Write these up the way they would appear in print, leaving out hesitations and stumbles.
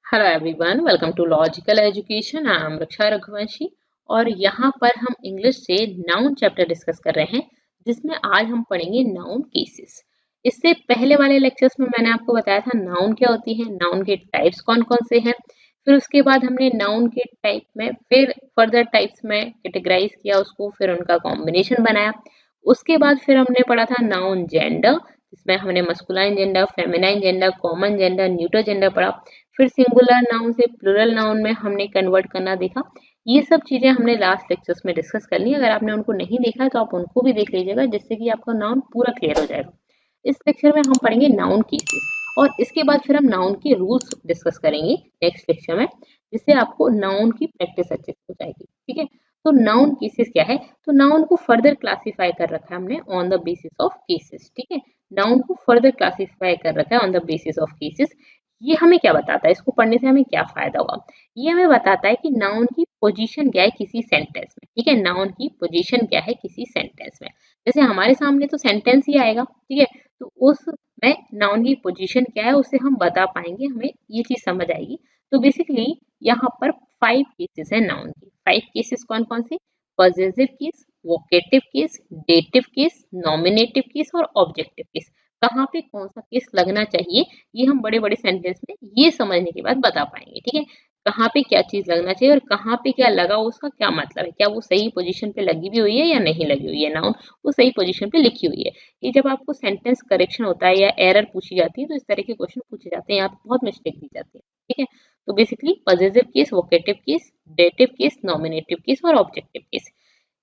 Hello everyone, welcome to logical education. I am Raksha Raghuvanshi और यहाँ पर हम इंग्लिश से नाउन चैप्टर डिस्कस कर रहे हैं, जिसमें आज हम पढ़ेंगे नाउन केसेस। इससे पहले वाले लेक्चर्स में मैंने आपको बताया था नाउन क्या होती है, नाउन के टाइप्स कौन कौन से हैं। फिर उसके बाद हमने नाउन के टाइप में फिर फर्दर टाइप्स में कैटेगराइज किया उसको, फिर उनका कॉम्बिनेशन बनाया। उसके बाद फिर हमने पढ़ा था नाउन जेंडर, जिसमें हमने masculine gender, feminine gender, common gender, neuter gender पढ़ा। फिर सिंगुलर नाउन से प्लूरल नाउन में हमने कन्वर्ट करना देखा। ये सब चीजें हमने लास्ट लेक्चर्स में डिस्कस कर ली। अगर आपने उनको नहीं देखा है तो आप उनको भी देख लीजिएगा, जिससे कि आपका नाउन पूरा क्लियर हो जाएगा। इस लेक्चर में हम पढ़ेंगे नाउन केसेस और इसके बाद फिर हम नाउन के रूल्स डिस्कस करेंगे नेक्स्ट लेक्चर में, जिससे आपको नाउन की प्रैक्टिस अच्छे से हो जाएगी। ठीक है, तो नाउन केसेस क्या है? तो नाउन को फर्दर क्लासीफाई कर रखा है हमने on the basis of cases. ठीक है, नाउन को फर्दर क्लासीफाई कर रखा है on the basis of cases. ये हमें क्या बताता है? इसको पढ़ने से हमें क्या फायदा होगा? ये हमें बताता है कि नाउन की पोजीशन क्या है किसी सेंटेंस में। ठीक है, नाउन की पोजीशन क्या है किसी सेंटेंस में। जैसे हमारे सामने तो सेंटेंस ही आएगा, ठीक है, तो उसमें नाउन की पोजीशन क्या है उससे हम बता पाएंगे, हमें ये चीज समझ आएगी। तो बेसिकली यहाँ पर 5 केसेस है नाउन की। 5 केसेस कौन कौन से? Possessive case, vocative case, dative case, nominative case और ऑब्जेक्टिव केस। कहाँ पे कौन सा केस लगना चाहिए, ये हम बड़े बड़े सेंटेंस में ये समझने के बाद बता पाएंगे। ठीक है, कहाँ पे क्या चीज लगना चाहिए और कहाँ पे क्या लगा, उसका क्या मतलब है, क्या वो सही पोजीशन पे लगी भी हुई है या नहीं लगी हुई है, नाउन वो सही पोजीशन पे लिखी हुई है। ये जब आपको सेंटेंस करेक्शन होता है या एरर पूछी जाती है तो इस तरह के क्वेश्चन पूछे जाते हैं, यहाँ पे बहुत मिस्टेक दी जाती है। ठीक है, तो basically possessive case, vocative case, dative case, nominative case और ऑब्जेक्टिव केस।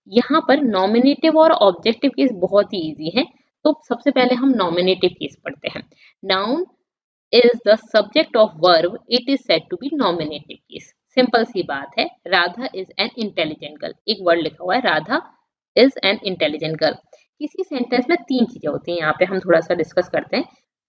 यहाँ पर नॉमिनेटिव और ऑब्जेक्टिव केस बहुत ही इजी है। तो सबसे पहले हम नॉमिनेटिव केस पढ़ते हैं। Noun is the subject of verb, it is said to be nominative case. Simple सी बात है, Radha is an intelligent girl. एक वर्ड लिखा हुआ है, Radha is an intelligent girl. किसी सेंटेंस में 3 चीजें होती हैं, यहाँ पे हम थोड़ा सा डिस्कस करते हैं।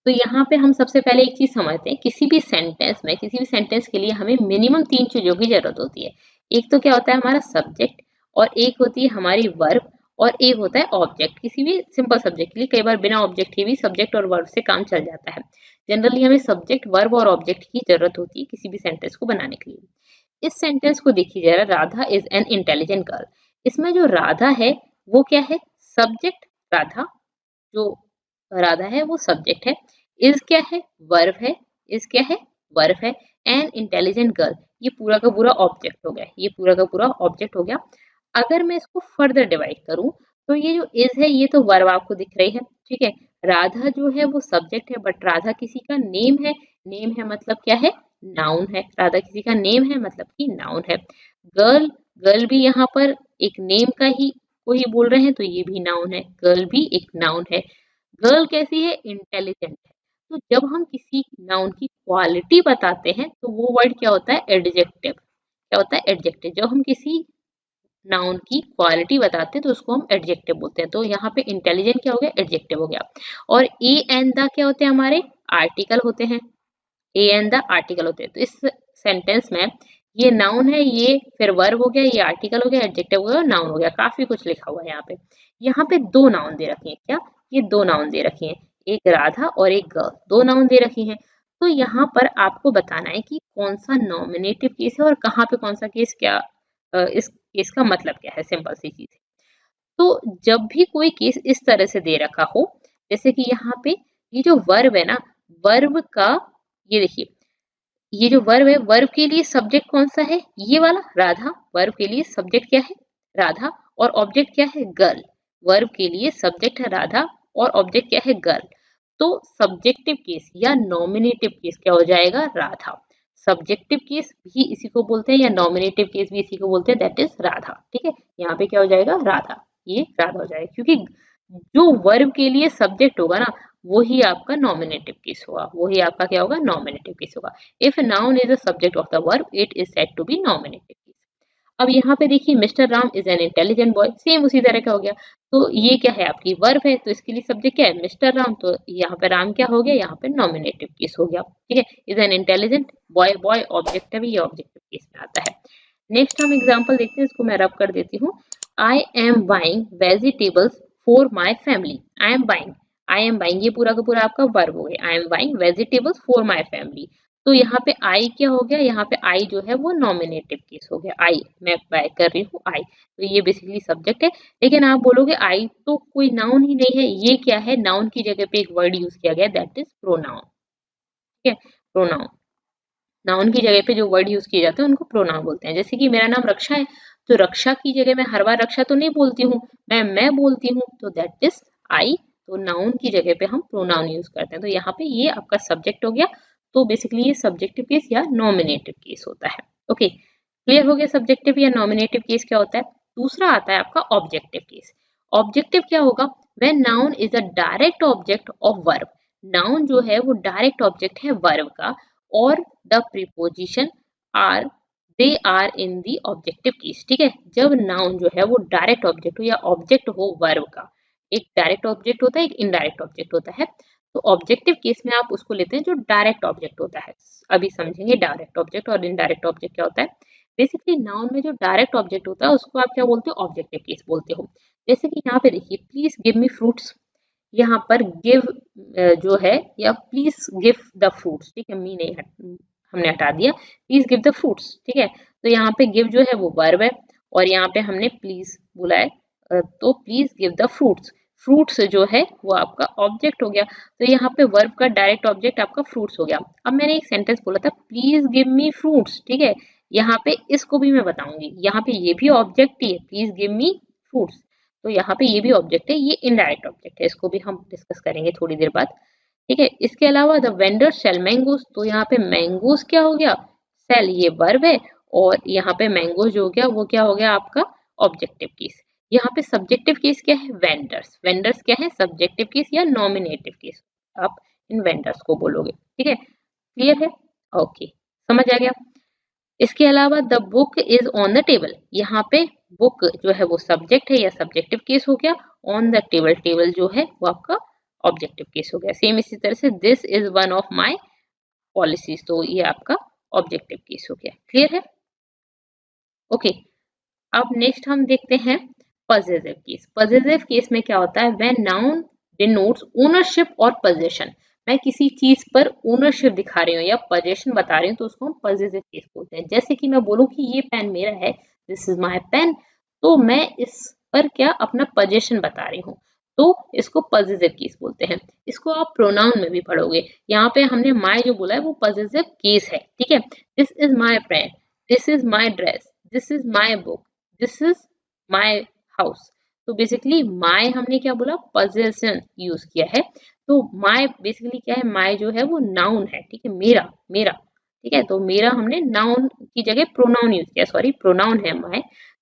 तो यहाँ पे हम सबसे पहले एक चीज समझते हैं, किसी भी सेंटेंस में, किसी भी सेंटेंस के लिए हमें मिनिमम 3 चीजों की जरूरत होती है। एक तो क्या होता है हमारा सब्जेक्ट, और एक होती है हमारी वर्ब, और एक होता है ऑब्जेक्ट। किसी भी सिंपल सब्जेक्ट के लिए कई बार बिना ऑब्जेक्ट के भी सब्जेक्ट और वर्ब से काम चल जाता है। जनरली हमें सब्जेक्ट, वर्ब और ऑब्जेक्ट की जरूरत होती है किसी भी सेंटेंस को बनाने के लिए। इस सेंटेंस को देखिए जरा, Radha is an intelligent girl. इसमें जो राधा है वो क्या है? सब्जेक्ट। राधा जो राधा है वो सब्जेक्ट है। इज क्या है? वर्ब है। इज क्या है? वर्ब है। एन इंटेलिजेंट गर्ल, ये पूरा का पूरा ऑब्जेक्ट हो गया। ये पूरा का पूरा ऑब्जेक्ट हो गया। अगर मैं इसको फर्दर डिवाइड करूं तो ये जो इज है ये तो वर्ब आपको दिख रही है। ठीक है, राधा जो है वो सब्जेक्ट है, बट राधा किसी का नेम है। नेम है मतलब क्या है? नाउन है। राधा किसी का नेम है मतलब कि नाउन है। गर्ल, गर्ल भी यहाँ पर एक नेम का ही को ही बोल रहे हैं, तो ये भी नाउन है। गर्ल भी एक नाउन है। गर्ल कैसी है? इंटेलिजेंट है। तो जब हम किसी नाउन की क्वालिटी बताते हैं तो वो वर्ड क्या होता है? एडजेक्टिव। क्या होता है? एडजेक्टिव। जब हम किसी नाउन की क्वालिटी बताते हैं तो उसको हम एडजेक्टिव बोलते हैं। तो यहाँ पे इंटेलिजेंट क्या हो गया? एडजेक्टिव हो गया। और ए एंड द क्या होते हैं? हमारे आर्टिकल होते हैं। ए एंड द आर्टिकल होते हैं। तो इस सेंटेंस में ये नाउन है, ये फिर वर्ब हो गया, ये आर्टिकल हो गया, एडजेक्टिव हो गया, नाउन हो गया। काफी कुछ लिखा हुआ है यहाँ पे। यहाँ पे 2 नाउन दे रखी हैं। क्या? ये 2 नाउन दे रखी हैं, एक राधा और एक गर्ल। 2 नाउन दे रखी हैं। तो यहाँ पर आपको बताना है कि कौन सा नॉमिनेटिव केस है और कहाँ पे कौन सा केस, क्या इस केस का मतलब क्या है। सिंपल सी चीज है। तो जब भी कोई केस इस तरह से दे रखा हो, जैसे कि यहाँ पे ये जो वर्ब है ना, वर्ब का, ये देखिए, ये जो वर्ब है, वर्ब के लिए सब्जेक्ट कौन सा है? ये वाला राधा। वर्ब के लिए सब्जेक्ट क्या है? राधा। और ऑब्जेक्ट क्या है? गर्ल। वर्ब के लिए सब्जेक्ट है राधा और ऑब्जेक्ट क्या है? गर्ल। तो सब्जेक्टिव केस या नॉमिनेटिव केस क्या हो जाएगा? राधा। सब्जेक्टिव केस भी इसी को बोलते हैं या नॉमिनेटिव केस भी इसी को बोलते हैं, दैट इज राधा। ठीक है, यहाँ पे क्या हो जाएगा? राधा। ये राधा हो जाएगा, क्योंकि जो वर्ब के लिए सब्जेक्ट होगा ना, वही आपका नॉमिनेटिव केस होगा। वही आपका क्या होगा? नॉमिनेटिव केस होगा। If noun is the subject of the verb, it is said to be nominative case. अब यहाँ पे देखिए, mister Ram is an intelligent boy. Same उसी तरह का हो गया। तो ये क्या है? आपकी वर्ब है, तो इसके लिए सब्जेक्ट क्या है? मिस्टर राम। तो यहाँ पे राम क्या हो गया? यहाँ पे नॉमिनेटिव केस हो गया। ठीक है, is an intelligent boy. Boy object है, ये ऑब्जेक्टिव केस में आता है। नेक्स्ट हम एग्जाम्पल देखते हैं, इसको मैं रब कर देती हूँ। I am buying vegetables for my family. I am buying, I am buying, ये पूरा का पूरा आपका वर्ब हो गया। I am buying vegetables for my family. तो यहाँ पे आई क्या हो गया, यहाँ पे आई जो है वो नॉमिनेटिव केस हो गया। आई, मैं बाय कर रही हूँ आई, तो ये बेसिकली सब्जेक्ट है। लेकिन आप बोलोगे आई तो कोई नाउन ही नहीं है, ये क्या है, नाउन की जगह पे एक वर्ड यूज किया गया, दैट इज प्रोनाउन। ठीक है, प्रोनाउन, नाउन की जगह पे जो वर्ड यूज किए जाते हैं उनको प्रोनाउन बोलते हैं। जैसे कि मेरा नाम रक्षा है, तो रक्षा की जगह मैं हर बार रक्षा तो नहीं बोलती हूँ, मैं बोलती हूँ, तो दैट इज आई। तो नाउन की जगह पे हम प्रोनाउन यूज करते हैं। तो यहाँ पे ये आपका सब्जेक्ट हो गया। तो बेसिकली ये सब्जेक्टिव केस या नॉमिनेटिव केस होता है। ओके, क्लियर हो गया सब्जेक्टिव या नॉमिनेटिव केस क्या होता है। दूसरा आता है आपका ऑब्जेक्टिव केस। ऑब्जेक्टिव क्या होगा, when noun is a direct object of verb. Noun जो है वो डायरेक्ट ऑब्जेक्ट है वर्ब का, और the preposition are, they are in the objective case. ठीक है, जब नाउन जो है वो डायरेक्ट ऑब्जेक्ट हो या ऑब्जेक्ट हो वर्ब का, एक डायरेक्ट ऑब्जेक्ट होता है, एक इनडायरेक्ट ऑब्जेक्ट होता है। तो ऑब्जेक्टिव केस में आप उसको लेते हैं जो डायरेक्ट ऑब्जेक्ट होता है। अभी समझेंगे डायरेक्ट ऑब्जेक्ट और इनडायरेक्ट ऑब्जेक्ट क्या होता है। बेसिकली नाउन में जो डायरेक्ट ऑब्जेक्ट होता है उसको आप क्या बोलते हो, ऑब्जेक्टिव केस बोलते हो। जैसे कि यहाँ पे देखिए, प्लीज गिव मी फ्रूट्स, यहाँ पर गिव जो है, या प्लीज गिव द फ्रूट्स, ठीक है, मी नहीं हमने हटा दिया, प्लीज गिव द फ्रूट्स। ठीक है, तो यहाँ पे गिव जो है वो वर्ब है, और यहाँ पे हमने प्लीज बोला है, तो please give the fruits, fruits जो है वो आपका ऑब्जेक्ट हो गया। तो यहाँ पे वर्ब का डायरेक्ट ऑब्जेक्ट आपका फ्रूट्स हो गया। अब मैंने एक सेंटेंस बोला था प्लीज गिव मी फ्रूट्स, ठीक है, यहाँ पे इसको भी मैं बताऊंगी, यहाँ पे ये भी ऑब्जेक्ट ही है, प्लीज गिव मी फ्रूट्स। तो यहाँ पे ये भी ऑब्जेक्ट है, ये इनडायरेक्ट ऑब्जेक्ट है, इसको भी हम डिस्कस करेंगे थोड़ी देर बाद। ठीक है, इसके अलावा द वेंडर सेल मैंगोज, तो यहाँ पे मैंगोज क्या हो गया, सेल ये वर्ब है, और यहाँ पे मैंगोज जो हो गया वो क्या हो गया आपका ऑब्जेक्टिव केस। यहाँ पे सब्जेक्टिव केस क्या है, वेंडर्स, वेंडर्स क्या है, सब्जेक्टिव केस या नॉमिनेटिव केस, आप इन वेंडर्स को बोलोगे। ठीक है, क्लियर है, ओके, समझ आ गया। इसके अलावा the book is on the table, यहाँ पे बुक जो है वो सब्जेक्ट है या सब्जेक्टिव केस हो गया, ऑन द टेबल, टेबल जो है वो आपका ऑब्जेक्टिव केस हो गया। सेम इसी तरह से this is one of my policies, तो ये आपका ऑब्जेक्टिव केस हो गया। क्लियर है, ओके। अब नेक्स्ट हम देखते हैं पजेसिव केस। पजेसिव केस में क्या होता है, व्हेन नाउन डिनोट्स ओनरशिप और पोजीशन, मैं किसी चीज पर ओनरशिप दिखा रही हूँ या पोजीशन बता रही हूँ, तो उसको हम पजेसिव केस बोलते हैं। जैसे कि मैं बोलूँ कि ये पेन मेरा है, दिस इज माय पेन, तो मैं इस पर क्या अपना पोजीशन बता रही हूँ, तो इसको पजेसिव केस बोलते हैं। इसको आप प्रोनाउन में भी पढ़ोगे। यहाँ पे हमने माय जो बोला है वो पजेसिव केस है। ठीक है, this is my pen, this is my dress, this is my book, this is my house. तो बेसिकली माय हमने क्या बोला, पोजेशन यूज किया है। तो माय बेसिकली क्या है, माय जो है वो नाउन है। ठीक है, मेरा, मेरा, ठीक है, तो मेरा हमने नाउन की जगह प्रोनाउन यूज किया, सॉरी प्रोनाउन है माय,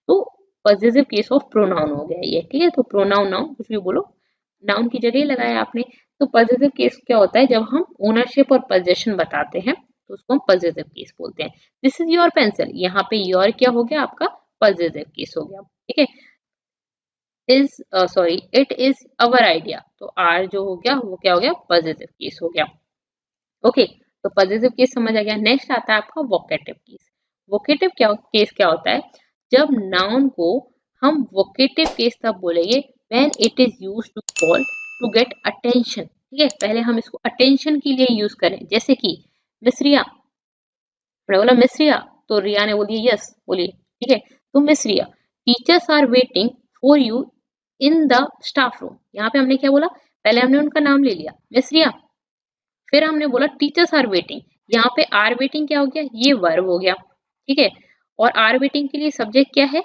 तो पॉजिटिव केस ऑफ प्रोनाउन हो गया ये। ठीक है, तो प्रोनाउन नाउन कुछ भी बोलो, नाउन की जगह ही लगाया आपने। तो पॉजिटिव केस क्या होता है, जब हम ओनरशिप और पोजेशन बताते हैं तो उसको हम पॉजिटिव केस बोलते हैं। दिस इज योर पेंसिल, यहाँ पे योर क्या हो गया आपका पॉजिटिव केस हो गया। ठीक है, is sorry it is our idea, तो आर जो हो गया वो क्या हो गया, पॉजिटिव केस हो गया। ओके, तो पॉजिटिव केस समझ आ गया। नेक्स्ट आता है आपका वोकेटिव केस। वोकेटिव केस क्या होता है, जब नाउन को हम वोकेटिव केस तब बोलेंगे when it is used to call to get attention. ठीक है, पहले हम इसको अटेंशन के लिए यूज करें। जैसे कि मिस रिया, मैंने बोला मिस रिया, तो रिया ने बोल दिया यस, बोलिए। ठीक है, तो miss Riya, teachers are waiting for you in the staff room. यहाँ पे हमने क्या बोला, पहले हमने उनका नाम ले लिया मिस रिया, फिर हमने बोला टीचर्स आर वेटिंग। यहाँ पे आर वेटिंग क्या हो गया, ये वर्ब हो गया। ठीक है, और आर वेटिंग के लिए सब्जेक्ट क्या है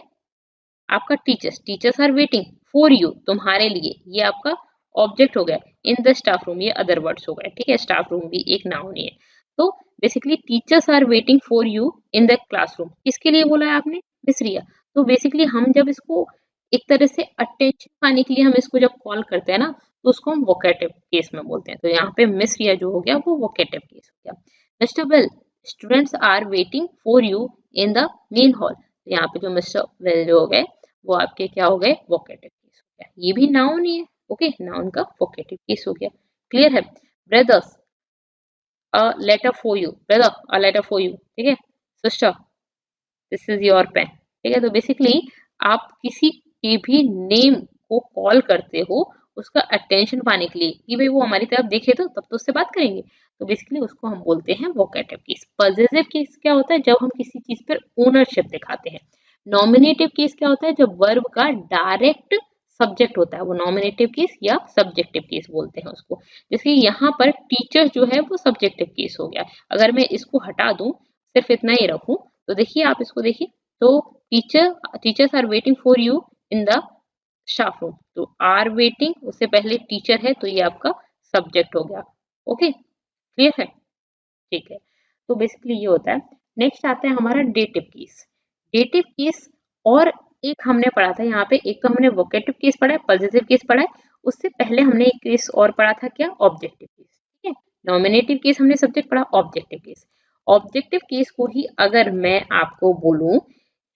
आपका teachers, teachers are waiting for you, तुम्हारे लिए, ये आपका ऑब्जेक्ट हो गया। इन द स्टाफ रूम, ये अदर वर्ड्स हो गए। ठीक है, स्टाफ रूम भी एक नाउन ही है। तो basically teachers are waiting for you in the classroom, किसके लिए बोला है आपने, मिस रिया। तो बेसिकली हम जब इसको एक तरह से अटेंशन पाने के लिए हम इसको जब कॉल करते हैं ना, तो उसको हम वोकेटिव केस में बोलते हैं। तो यहाँ पे मिस रिया जो हो गया वो वोकेटिव केस हो गया। Mister Well, students are waiting for you in the main hall. यहाँ पे जो मिस्टर वेल जो हो गए वो आपके क्या हो गए, वोकेटिव केस हो गया। ये भी नाउन ही है। ओके, नाउन का वोकेटिव केस हो गया। क्लियर है। Brothers, a letter for you, brother a letter for you. ठीक है, sister this is your pen. ठीक है, तो बेसिकली आप किसी के भी नेम को कॉल करते हो उसका अटेंशन पाने के लिए कि भाई वो हमारी तरफ देखे तो तब तो उससे बात करेंगे। तो बेसिकली उसको हम बोलते हैं वोकेटिव केस। पजेसिव केस क्या होता है? जब हम किसी चीज पर ओनरशिप दिखाते हैं। नॉमिनेटिव केस क्या होता है? जब वर्ब का डायरेक्ट सब्जेक्ट होता है, वो नॉमिनेटिव केस या सब्जेक्टिव केस बोलते हैं उसको। जैसे यहाँ पर टीचर जो है वो सब्जेक्टिव केस हो गया। अगर मैं इसको हटा दूं, सिर्फ इतना ही रखूं, तो देखिए आप इसको देखिए, तो teachers are waiting for you in the staff room. तो आर वेटिंग, उससे पहले टीचर है, तो ये आपका सब्जेक्ट हो गया। ओके, क्लियर है? ठीक है, तो बेसिकली ये होता है। नेक्स्ट आता है हमारा डेटिव केस। डेटिव केस और एक हमने पढ़ा था यहाँ पे, एक तो हमने वोकेटिव केस पढ़ा है, पॉजिटिव केस पढ़ा है, उससे पहले हमने एक केस और पढ़ा था, क्या? Objective case. ठीक है, नॉमिनेटिव केस हमने सब्जेक्ट पढ़ा, ऑब्जेक्टिव केस। ऑब्जेक्टिव केस को ही अगर मैं आपको बोलूं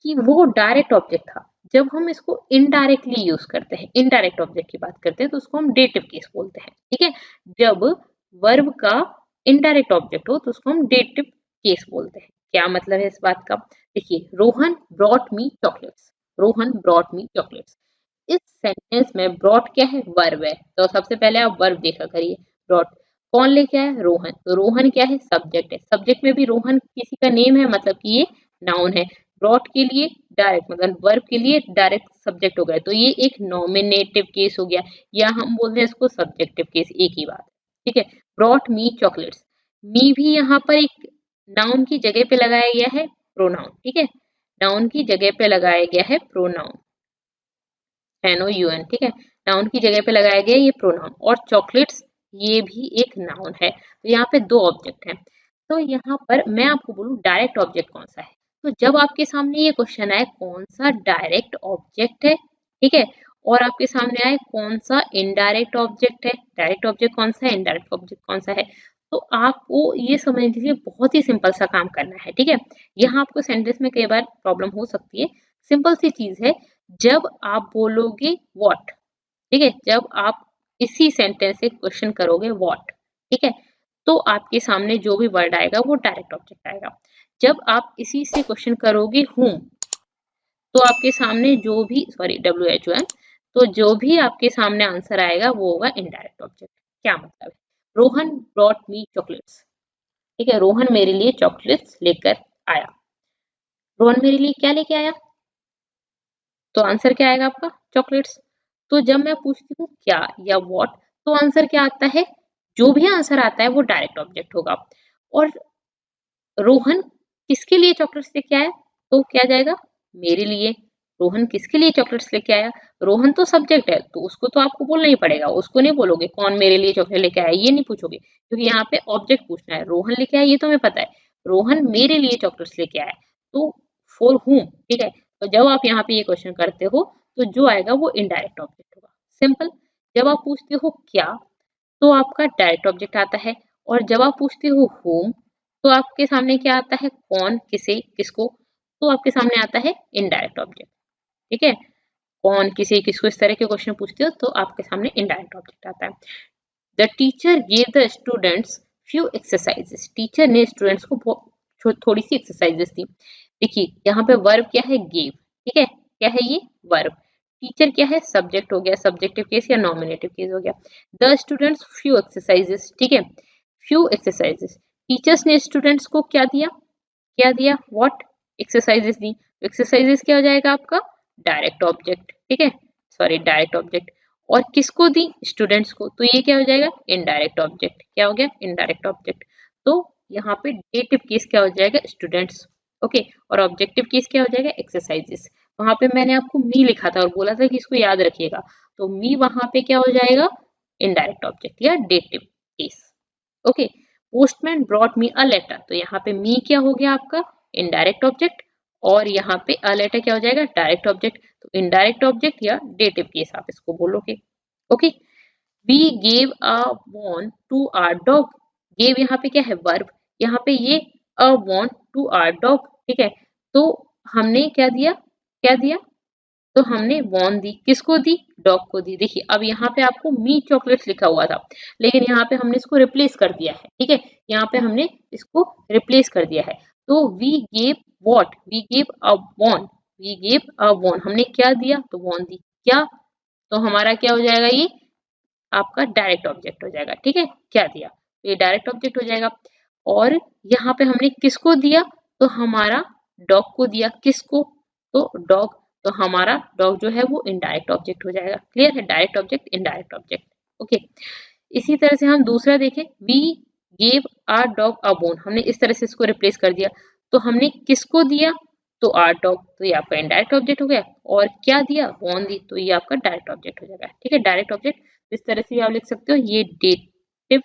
कि वो डायरेक्ट ऑब्जेक्ट था, जब हम इसको इनडायरेक्टली यूज करते हैं, इनडायरेक्ट ऑब्जेक्ट की बात करते हैं, तो उसको हम डेटिव केस बोलते हैं। ठीक है, जब वर्ब का इनडायरेक्ट ऑब्जेक्ट हो तो उसको हम डेटिव केस बोलते हैं। क्या मतलब है इस बात का? देखिए, Rohan brought me chocolates. Rohan brought me chocolates. इस सेंटेंस में ब्रॉट क्या है? वर्ब है। तो सबसे पहले आप वर्ब देखा करिए। ब्रॉट कौन लेके आया? रोहन। तो रोहन क्या है? सब्जेक्ट है। सब्जेक्ट में भी रोहन किसी का नेम है, मतलब कि ये नाउन है। ब्रॉट के लिए डायरेक्ट, मतलब वर्ब के लिए डायरेक्ट सब्जेक्ट हो गया, तो ये एक नॉमिनेटिव केस हो गया, या हम बोलते हैं इसको सब्जेक्टिव केस, एक ही बात। ठीक है, ब्रॉट मी चॉकलेट्स। मी भी यहाँ पर एक नाउन की जगह पे लगाया गया है, प्रोनाउन। ठीक है, नाउन की जगह पे लगाया गया है प्रोनाउन, NOUN। ठीक है, नाउन की जगह पे लगाया गया ये प्रोनाउन। और चॉकलेट्स ये भी एक नाउन है। तो यहाँ पे दो ऑब्जेक्ट हैं। तो यहाँ पर मैं आपको बोलूँ डायरेक्ट ऑब्जेक्ट कौन सा है, तो जब आपके सामने ये क्वेश्चन आए कौन सा डायरेक्ट ऑब्जेक्ट है, ठीक है, और आपके सामने आए कौन सा इनडायरेक्ट ऑब्जेक्ट है, डायरेक्ट ऑब्जेक्ट कौन सा है, इनडायरेक्ट ऑब्जेक्ट कौन सा है, तो आपको ये समझ लीजिए बहुत ही सिंपल सा काम करना है। ठीक है, यहाँ आपको सेंटेंस में कई बार प्रॉब्लम हो सकती है। सिंपल सी चीज है, जब आप बोलोगे व्हाट, ठीक है, जब आप इसी सेंटेंस से क्वेश्चन करोगे व्हाट, ठीक है, तो आपके सामने जो भी वर्ड आएगा वो डायरेक्ट ऑब्जेक्ट आएगा। जब आप इसी से क्वेश्चन करोगे whom, तो आपके सामने जो भी, सॉरी WHOM, तो जो भी आपके सामने आंसर आएगा वो होगा इनडायरेक्ट ऑब्जेक्ट। क्या मतलब है? Rohan brought me chocolates. ठीक है, रोहन मेरे लिए चॉकलेट्स लेकर आया। रोहन मेरे लिए क्या लेके आया? तो आंसर क्या आएगा आपका? चॉकलेट्स। तो जब मैं पूछती हूँ क्या या व्हाट, तो आंसर क्या आता है? जो भी आंसर आता है वो डायरेक्ट ऑब्जेक्ट होगा। और रोहन किसके लिए चॉकलेट्स लेके आया, तो क्या जाएगा? मेरे लिए। रोहन किसके लिए चॉकलेट्स लेके आया? रोहन तो सब्जेक्ट है, तो उसको तो आपको बोलना ही पड़ेगा। उसको नहीं बोलोगे कौन मेरे लिए चॉकलेट लेके आया, ये नहीं पूछोगे, क्योंकि यहाँ पे ऑब्जेक्ट पूछना है। रोहन लेके आया ये तो हमें पता है, रोहन मेरे लिए चॉकलेट्स लेके आया, तो फॉर हुम। ठीक है, तो जब आप यहाँ पे ये क्वेश्चन करते हो तो जो आएगा वो इनडायरेक्ट ऑब्जेक्ट होगा। सिंपल। जब आप पूछते हो क्या, तो आपका डायरेक्ट ऑब्जेक्ट आता है। और जब आप पूछते हो whom, तो आपके सामने क्या आता है? कौन, किसे, किसको, तो आपके सामने आता है इनडायरेक्ट ऑब्जेक्ट। ठीक है, कौन, किसे, किसको, इस तरह के क्वेश्चन पूछते हो तो आपके सामने इनडायरेक्ट ऑब्जेक्ट आता है। The teacher gave the students few exercises. Teacher ने स्टूडेंट्स को थोड़ी सी एक्सरसाइजेस दी। देखिए यहाँ पे वर्ब क्या है? गिव। ठीक है, क्या है ये? वर्ब। टीचर क्या है? सब्जेक्ट हो गया, सब्जेक्टिव केस या नॉमिनेटिव केस हो गया। The students few exercises. ठीक है, फ्यू एक्सरसाइजेस। टीचर्स ने स्टूडेंट्स को क्या दिया? क्या दिया? व्हाट? Exercises the. एक्सरसाइजेस क्या हो जाएगा आपका? Direct object. ठीक है, सॉरी डायरेक्ट ऑब्जेक्ट। और किसको दी? स्टूडेंट्स को, तो ये क्या हो जाएगा? Indirect object. क्या हो गया? Indirect object. तो यहाँ पे डेटिव केस क्या हो जाएगा? स्टूडेंट्स। ओके, और ऑब्जेक्टिव केस क्या हो जाएगा? एक्सरसाइजेस। वहां पे मैंने आपको मी लिखा था और बोला था कि इसको याद रखिएगा, तो मी वहां पे क्या हो जाएगा? इनडायरेक्ट ऑब्जेक्ट या dative case. Okay, postman brought me a letter, तो यहाँ पे मी क्या हो गया आपका? Indirect object. और यहाँ पे अ लेटर क्या हो जाएगा? Direct object. तो इनडायरेक्ट ऑब्जेक्ट या डेटिव केस आप इसको बोलोगे। Okay, we gave a bone to our dog. Gave यहाँ पे क्या है? वर्ब। यहाँ पे ये a bone to our dog. ठीक है, तो हमने क्या दिया? क्या दिया? तो हमने वॉन दी। किसको दी? डॉग को दी। देखिए अब यहाँ पे आपको मी चॉकलेट्स लिखा हुआ था, लेकिन यहाँ पे हमने इसको रिप्लेस कर दिया है। ठीक है, यहाँ पे हमने इसको रिप्लेस कर दिया है। तो we gave what? We gave a bone. We gave a bone, हमने क्या दिया? तो वॉन दी। क्या? तो हमारा क्या हो जाएगा? ये आपका डायरेक्ट ऑब्जेक्ट हो जाएगा। ठीक है, क्या दिया तो ये डायरेक्ट ऑब्जेक्ट हो जाएगा। और यहाँ पे हमने किसको दिया तो हमारा डॉग को दिया। किसको तो डॉग, तो हमारा डॉग जो है वो इनडायरेक्ट ऑब्जेक्ट हो जाएगा। क्लियर है, direct object indirect object. Okay, इसी तरह से हम दूसरा देखें, we gave our dog a bone, हमने इस तरह से इसको रिप्लेस कर दिया। तो हमने किसको दिया तो आर डॉग, तो ये आपका इनडायरेक्ट ऑब्जेक्ट हो गया। और क्या दिया बोन दी, तो ये आपका डायरेक्ट ऑब्जेक्ट हो जाएगा। ठीक है, डायरेक्ट ऑब्जेक्ट इस तरह से भी आप लिख सकते हो। ये डेटिव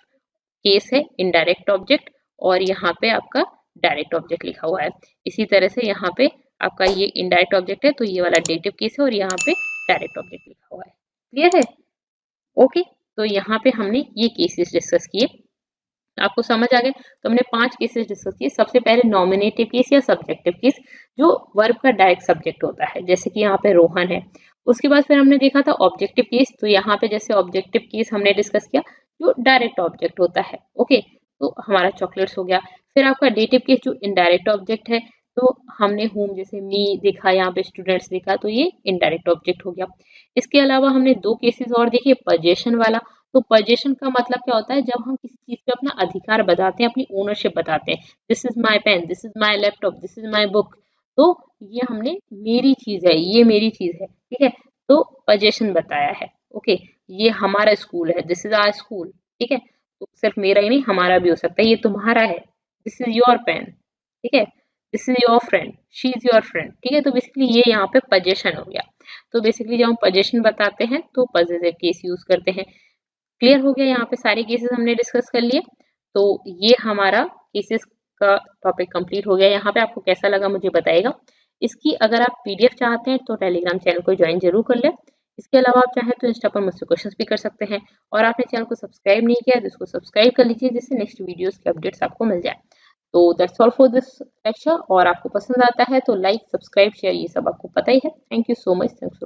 केस है इनडायरेक्ट ऑब्जेक्ट, और यहाँ पे आपका डायरेक्ट ऑब्जेक्ट लिखा हुआ है। इसी तरह से यहाँ पे आपका ये इनडायरेक्ट ऑब्जेक्ट है तो ये वाला डेटिव केस है, और यहाँ पे डायरेक्ट ऑब्जेक्ट लिखा हुआ है। क्लियर है, ओके। तो यहाँ पे हमने ये केसेस डिस्कस किए, आपको समझ आ गया। तो हमने 5 केसेस डिस्कस किए। सबसे पहले नॉमिनेटिव केस या सब्जेक्टिव केस, जो वर्ब का डायरेक्ट सब्जेक्ट होता है, जैसे कि यहाँ पे रोहन है। उसके बाद फिर हमने देखा था ऑब्जेक्टिव केस, तो यहाँ पे जैसे ऑब्जेक्टिव केस हमने डिस्कस किया जो डायरेक्ट ऑब्जेक्ट होता है। ओके, तो हमारा चॉकलेट्स हो गया। फिर आपका डेटिव केस जो इनडायरेक्ट ऑब्जेक्ट है, तो हमने होम जैसे मी देखा, यहाँ पे स्टूडेंट्स देखा, तो ये इनडायरेक्ट ऑब्जेक्ट हो गया। इसके अलावा हमने 2 केसेस और देखे, पजेशन वाला। तो पजेशन का मतलब क्या होता है, जब हम किसी चीज पे अपना अधिकार बताते हैं, अपनी ओनरशिप बताते हैं। This is my pen, this is my laptop, this is my book, तो ये हमने मेरी चीज है, ये मेरी चीज है। ठीक है, तो पजेशन बताया है। ओके, ये हमारा स्कूल है, दिस इज आवर स्कूल। ठीक है, तो सिर्फ मेरा ही नहीं हमारा भी हो सकता है। ये तुम्हारा है, दिस इज योर पेन। ठीक है, this is your friend, she is your friend. ठीक है, तो बेसिकली ये यहाँ पे पजेशन हो गया। तो बेसिकली जब हम पजेशन बताते हैं तो पजेसिव केस यूज करते हैं। क्लियर हो गया, यहाँ पे सारे केसेस हमने डिस्कस कर लिए। तो ये हमारा केसेस का टॉपिक कंप्लीट हो गया। यहाँ पे आपको कैसा लगा मुझे बताइएगा। इसकी अगर आप पीडीएफ चाहते हैं तो टेलीग्राम चैनल को ज्वाइन जरूर कर लें। इसके अलावा आप चाहें तो इंस्टा पर मुझसे क्वेश्चंस भी कर सकते हैं। और आपने चैनल को सब्सक्राइब नहीं किया तो इसको सब्सक्राइब कर लीजिए, जिससे नेक्स्ट वीडियोस के अपडेट्स आपको मिल जाए। तो that's all for this lecture. और आपको पसंद आता है तो लाइक, सब्सक्राइब, शेयर, ये सब आपको पता ही है। Thank you so much. Thanks.